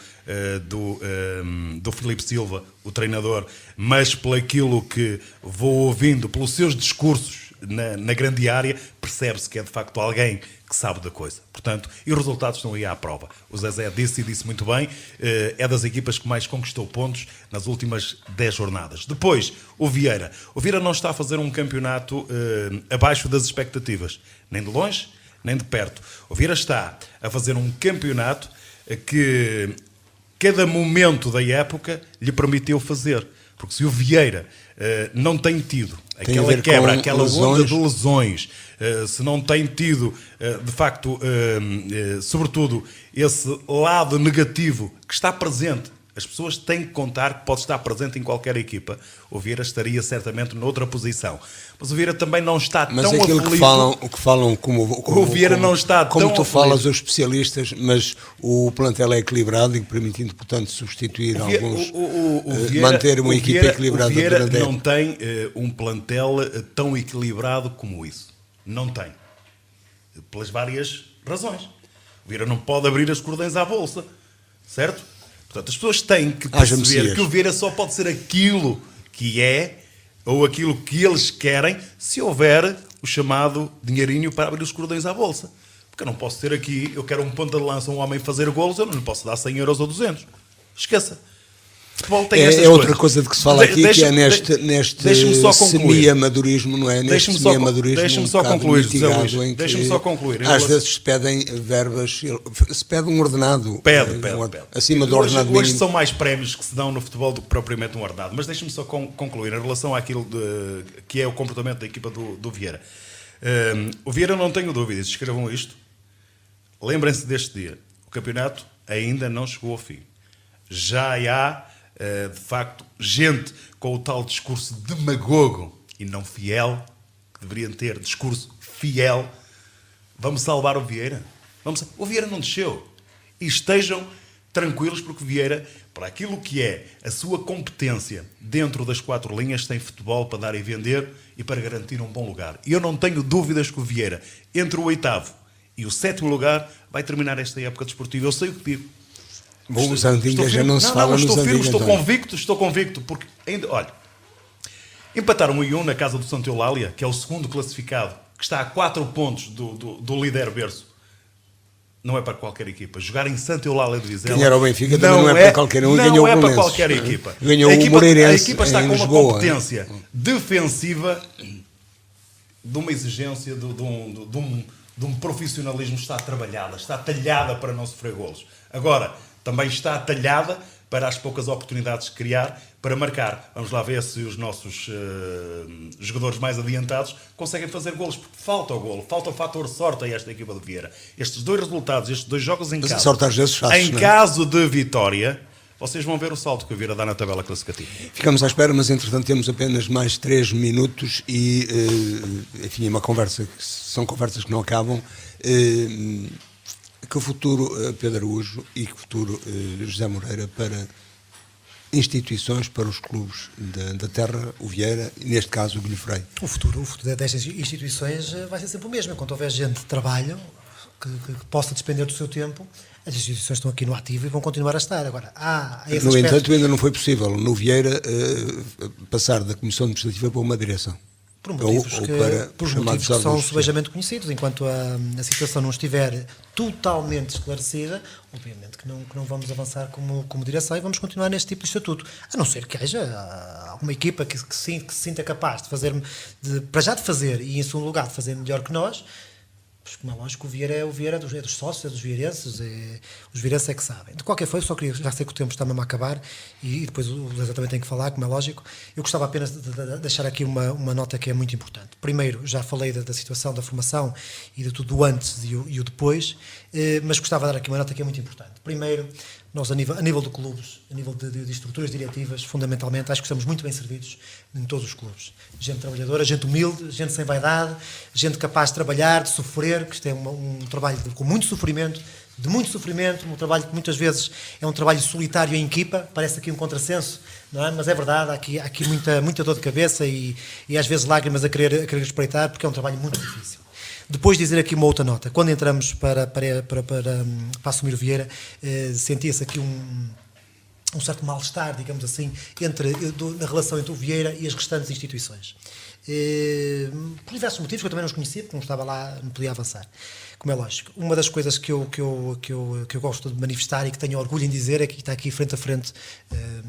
do Filipe Silva, o treinador, mas pelo aquilo que vou ouvindo, pelos seus discursos, na grande área, percebe-se que é de facto alguém que sabe da coisa. Portanto, e os resultados estão aí à prova. O Zezé disse muito bem, é das equipas que mais conquistou pontos nas últimas 10 jornadas. Depois, o Vieira. O Vieira não está a fazer um campeonato abaixo das expectativas, nem de longe, nem de perto. O Vieira está a fazer um campeonato que cada momento da época lhe permitiu fazer. Porque se o Vieira não tem tido aquela quebra, aquela onda de lesões, se não tem tido, de facto, sobretudo, esse lado negativo que está presente, as pessoas têm que contar que pode estar presente em qualquer equipa, o Vieira estaria certamente noutra posição. Mas o Vieira também não está tão aflito. Mas aquilo que falam como o Vieira não está como tão tu aflito. falas, os especialistas, mas o plantel é equilibrado e permitindo, portanto, substituir alguns, manter uma equipa equilibrada. O Vieira não tem um plantel tão equilibrado como isso. Não tem. Pelas várias razões. O Vieira não pode abrir as cordões à bolsa. Certo? Portanto, as pessoas têm que perceber que o Vieira só pode ser aquilo que é ou aquilo que eles querem se houver o chamado dinheirinho para abrir os cordões à bolsa. Porque eu não posso ter aqui, eu quero um ponta de lança, um homem fazer golos, eu não lhe posso dar 100 euros ou 200. Esqueça. É outra coisa de que se fala aqui, que é neste semi-amadorismo, não é? Neste semi-amadorismo deixa-me só concluir, José Luís. Deixa-me só concluir. Às vezes se pedem verbas, se pede um ordenado. Pede. Acima do ordenado mínimo. Hoje são mais prémios que se dão no futebol do que propriamente um ordenado. Mas deixa-me só concluir em relação àquilo que é o comportamento da equipa do Vieira. O Vieira, não tenho dúvidas, escrevam isto. Lembrem-se deste dia. O campeonato ainda não chegou ao fim. Já há... de facto, gente com o tal discurso demagogo e não fiel, que deveriam ter discurso fiel. Vamos salvar o Vieira. O Vieira não desceu. E estejam tranquilos, porque o Vieira, para aquilo que é a sua competência dentro das 4 linhas, tem futebol para dar e vender e para garantir um bom lugar. E eu não tenho dúvidas que o Vieira, entre o 8º e o 7º lugar, vai terminar esta época desportiva. Eu sei o que digo. Os Andingas já não se fala nos Andingas. Estou convicto, porque ainda, olha, empataram 1-1 na casa do Santa Eulália, que é o segundo classificado, que está a 4 pontos do líder berço. Não é para qualquer equipa. Jogar em Santa Eulália de Vizela... Ganhar ao Benfica também não é para qualquer um. Não é para qualquer equipa. Ganhou o Moreirense. A equipa está com uma competência defensiva, de uma exigência, de um profissionalismo, está trabalhada, está talhada para não sofrer golos. Agora, também está talhada para as poucas oportunidades de criar, para marcar. Vamos lá ver se os nossos jogadores mais adiantados conseguem fazer golos, porque falta o golo, falta o fator sorte a esta equipa de Vieira. Estes 2 resultados, estes 2 jogos em casa, sorte às vezes fácil, em caso de vitória, vocês vão ver o salto que o Vieira dá na tabela classificativa. Ficamos à espera, mas entretanto temos apenas mais 3 minutos e, enfim, uma conversa, são conversas que não acabam. Que futuro Pedro Araújo e que futuro José Moreira para instituições, para os clubes da terra, o Vieira e neste caso o Guilhofrei? O futuro destas instituições vai ser sempre o mesmo. Enquanto houver gente de trabalho que possa despender do seu tempo, as instituições estão aqui no ativo e vão continuar a estar. Agora, no entanto, ainda não foi possível no Vieira passar da Comissão Administrativa para uma direção. por motivos, ou que, para por chamados motivos que são arbustos. subejamente conhecidos. Enquanto a situação não estiver totalmente esclarecida, obviamente que não vamos avançar como direção e vamos continuar neste tipo de estatuto. A não ser que haja alguma equipa que se sinta capaz de fazer, para já de fazer e em segundo lugar de fazer melhor que nós. Pois, como é lógico, o Vieira é dos sócios, é dos vieirenses, os vieirenses é que sabem. De qualquer forma, já sei que o tempo está mesmo a acabar e depois o Zé também tem que falar, como é lógico. Eu gostava apenas de deixar aqui uma nota que é muito importante. Primeiro, já falei da situação da formação e de tudo o antes e o depois, mas gostava de dar aqui uma nota que é muito importante. Primeiro, nós a nível de clubes, a nível de estruturas diretivas, fundamentalmente, acho que estamos muito bem servidos em todos os clubes. Gente trabalhadora, gente humilde, gente sem vaidade, gente capaz de trabalhar, de sofrer, que isto é um trabalho com muito sofrimento, um trabalho que muitas vezes é um trabalho solitário em equipa, parece aqui um contrassenso, não é? Mas é verdade, há aqui muita dor de cabeça e às vezes lágrimas a querer espreitar, porque é um trabalho muito difícil. Depois dizer aqui uma outra nota, quando entramos para assumir o Vieira, sentia-se aqui um certo mal-estar, digamos assim, na relação entre o Vieira e as restantes instituições. Por diversos motivos que eu também não os conhecia, porque não estava lá, não podia avançar. Como é lógico, uma das coisas que eu gosto de manifestar e que tenho orgulho em dizer é que está aqui frente a frente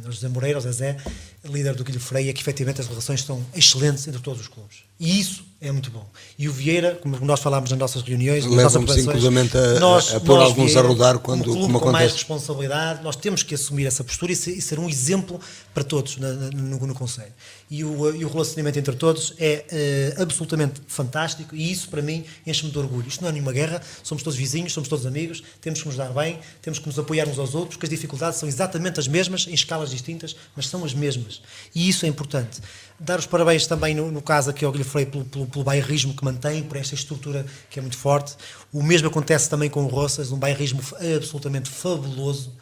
o José Moreira, o Zezé, líder do Guilho Freia, que efetivamente as relações estão excelentes entre todos os clubes. E isso é muito bom. E o Vieira, como nós falámos nas nossas reuniões, levam-nos inclusivamente a pôr alguns Vieira, a rodar quando como como com mais acontece. responsabilidade, nós temos que assumir essa postura e ser um exemplo para todos no Conselho. E o relacionamento entre todos é absolutamente fantástico e isso, para mim, enche-me de orgulho. Isto não é nenhuma guerra, somos todos vizinhos, somos todos amigos, temos que nos dar bem, temos que nos apoiar uns aos outros, porque as dificuldades são exatamente as mesmas, em escalas distintas, mas são as mesmas. E isso é importante. Dar os parabéns também, no caso aqui ao Guilherme Freire, pelo bairrismo que mantém, por esta estrutura que é muito forte. O mesmo acontece também com o Roças, um bairrismo absolutamente fabuloso.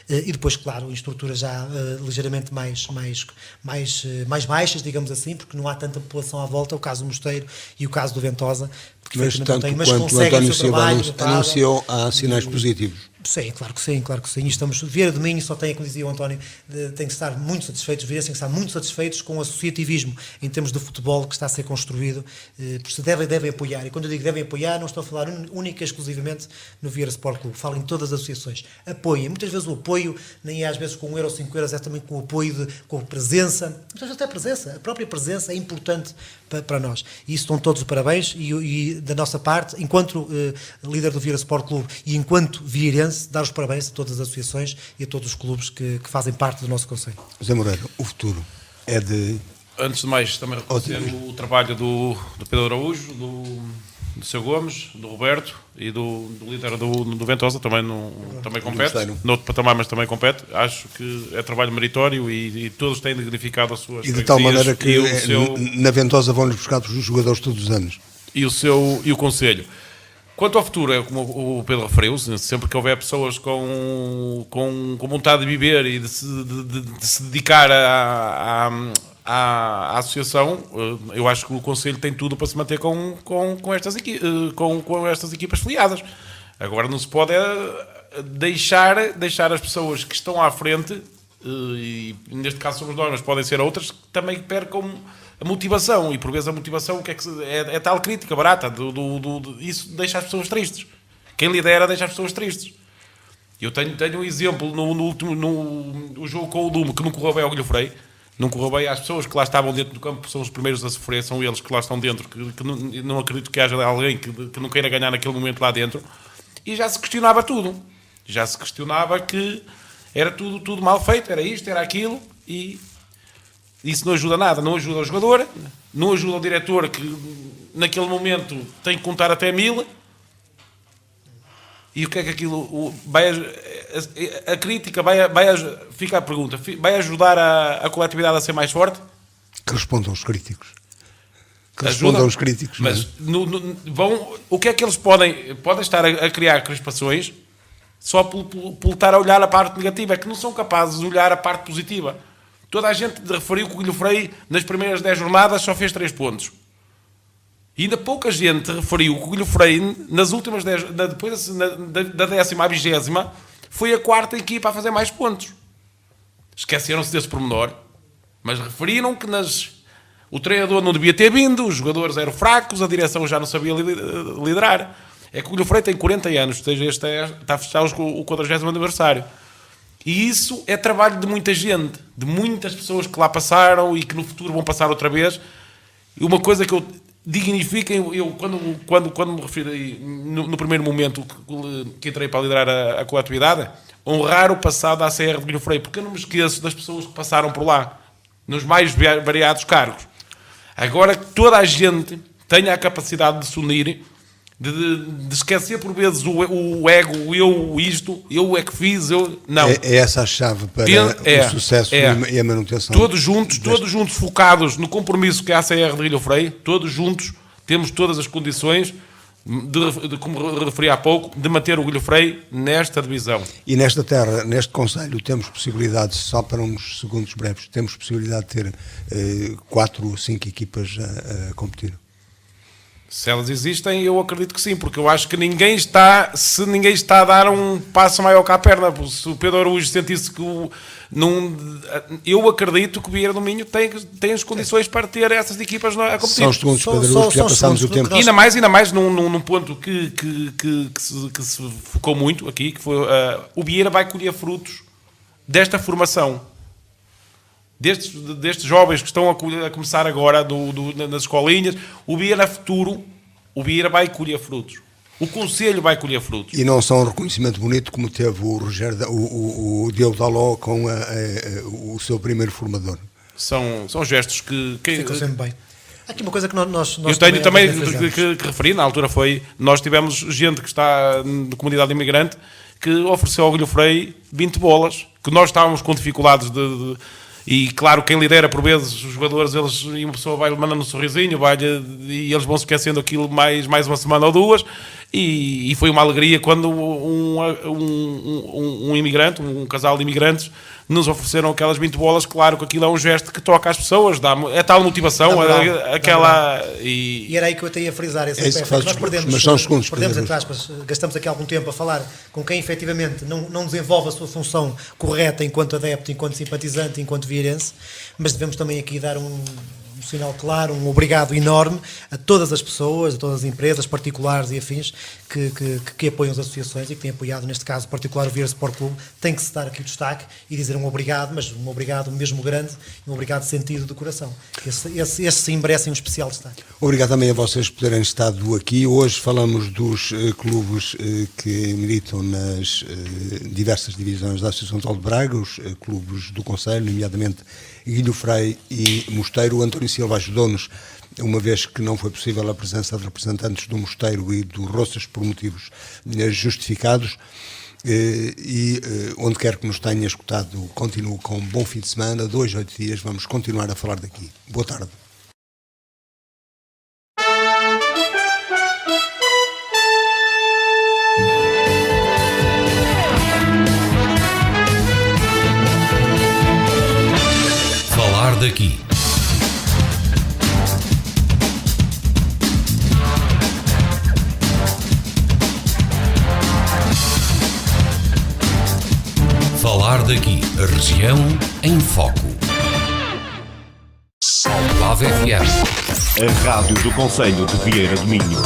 E depois, claro, em estruturas já ligeiramente mais baixas, digamos assim, porque não há tanta população à volta, o caso do Mosteiro e o caso do Ventosa, porque Mas tanto mas quanto o conseguem António o seu Silva trabalho, anunciou, há sinais positivos. Sim, claro que sim. E estamos, Vieira do Minho só tem, como dizia o António, tem que estar muito satisfeitos, os vieirenses têm que estar muito satisfeitos com o associativismo em termos de futebol que está a ser construído, porque se devem apoiar. E quando eu digo devem apoiar, não estou a falar única e exclusivamente no Vieira Sport Clube, falo em todas as associações. Apoiem. Muitas vezes o apoio, nem é às vezes com 1 euro ou 5 euros, é também com o apoio, com a presença. Muitas vezes até a presença, a própria presença é importante para nós. E isso estão todos os parabéns e da nossa parte, enquanto líder do Vieira Sport Clube e enquanto vieirense, dar os parabéns a todas as associações e a todos os clubes que fazem parte do nosso Conselho. José Moreira, o futuro é de... Antes de mais, também reconhecer o trabalho do Pedro Araújo, do Seu Gomes, do Roberto e do líder do Ventosa, também compete, noutro patamar, mas também compete. Acho que é trabalho meritório e todos têm dignificado as suas E de tal maneira que na Ventosa vão-lhes buscar os jogadores todos os anos. E o Conselho. Quanto ao futuro, é como o Pedro referiu, sempre que houver pessoas com vontade de viver e de se dedicar à associação, eu acho que o Conselho tem tudo para se manter com estas equipas filiadas. Agora não se pode deixar as pessoas que estão à frente, e neste caso somos nós, mas podem ser outras, que também percam a motivação, e por vezes a motivação é tal crítica barata, isso deixa as pessoas tristes. Quem lidera deixa as pessoas tristes. Eu tenho um exemplo no jogo com o Lume, que não correu bem ao Guilherme Freire, não correu bem às pessoas que lá estavam dentro do campo, são os primeiros a sofrer, são eles que lá estão dentro, que não acredito que haja alguém que não queira ganhar naquele momento lá dentro, e já se questionava tudo. Já se questionava que era tudo mal feito, era isto, era aquilo, e isso não ajuda nada, não ajuda o jogador, não ajuda o diretor que naquele momento tem que contar até 1000. E o que é que aquilo a crítica fica a pergunta, vai ajudar a coletividade a ser mais forte? Que respondam os críticos. Mas o que é que eles podem estar a criar crispações só por estar a olhar a parte negativa, é que não são capazes de olhar a parte positiva. Toda a gente referiu que o Guilherme Freire, nas primeiras 10 jornadas, só fez 3 pontos. E ainda pouca gente referiu que o Guilherme Freire, nas últimas 10, depois da 10ª à 20ª, foi a 4ª equipa a fazer mais pontos. Esqueceram-se desse pormenor, mas referiram que O treinador não devia ter vindo, os jogadores eram fracos, a direção já não sabia liderar. É que o Guilho Freire tem 40 anos, ou seja, está a fechar o 40º aniversário. E isso é trabalho de muita gente, de muitas pessoas que lá passaram e que no futuro vão passar outra vez. E uma coisa que eu dignifico, eu quando me referi no primeiro momento que entrei para liderar a coletividade, honrar o passado da ACR de Guilho Freire, porque eu não me esqueço das pessoas que passaram por lá, nos mais variados cargos. Agora que toda a gente tenha a capacidade de se unir, de esquecer por vezes o ego, eu é que fiz, não. É essa a chave para o sucesso e a manutenção. Todos juntos, focados no compromisso que a ACR de Guilho Freire, todos juntos, temos todas as condições, como referi há pouco, de manter o Guilho Freire nesta divisão. E nesta terra, neste concelho, temos possibilidade, só para uns segundos breves, temos possibilidade de ter 4 ou 5 equipas a competir? Se elas existem, eu acredito que sim, porque eu acho que ninguém está a dar um passo maior que a perna. Se o Pedro Araújo sentisse que eu acredito que o Vieira do Minho tem as condições para ter essas equipas a competir. São os segundos, Pedro Araújo, já passámos o tempo. Ainda mais num ponto que se focou muito aqui, que foi o Vieira vai colher frutos desta formação. Destes jovens que estão a começar agora nas escolinhas, o Vieira futuro, o Vieira vai colher frutos. O Conselho vai colher frutos. E não são um reconhecimento bonito como teve o Diogo Daló com o seu primeiro formador. São gestos que ficam sempre bem. Há aqui uma coisa que nós eu tenho também que referir, na altura nós tivemos gente que está na comunidade imigrante que ofereceu ao Guilho Freire 20 bolas, que nós estávamos com dificuldades e claro, quem lidera por vezes os jogadores, e uma pessoa vai mandando um sorrisinho, e eles vão esquecendo aquilo mais uma semana ou duas, e foi uma alegria quando um imigrante, um casal de imigrantes, nos ofereceram aquelas 20 bolas. Claro que aquilo é um gesto que toca às pessoas, é tal motivação, e era aí que eu até ia frisar esse aspecto. Nós perdemos, entre aspas, gastamos aqui algum tempo a falar com quem efetivamente não desenvolve a sua função correta enquanto adepto, enquanto simpatizante, enquanto vieirense, mas devemos também aqui dar um sinal claro, um obrigado enorme a todas as pessoas, a todas as empresas, particulares e afins que apoiam as associações e que têm apoiado, neste caso particular, o Vieira Sport Clube. Tem que se dar aqui o destaque e dizer um obrigado, mas um obrigado mesmo grande, um obrigado sentido do coração. Esse sim merece um especial destaque. Obrigado também a vocês por terem estado aqui. Hoje falamos dos clubes que militam nas diversas divisões da Associação de Braga, os clubes do Concelho, nomeadamente Guilho Freire e Mosteiro. O António Silva ajudou-nos, uma vez que não foi possível a presença de representantes do Mosteiro e do Roças por motivos justificados. Onde quer que nos tenha escutado, continuo com um bom fim de semana. 2 a 8 dias vamos continuar a falar daqui. Boa tarde. Falar daqui. Falar daqui. A região em foco. Alclave FM. A rádio do Concelho de Vieira do Minho.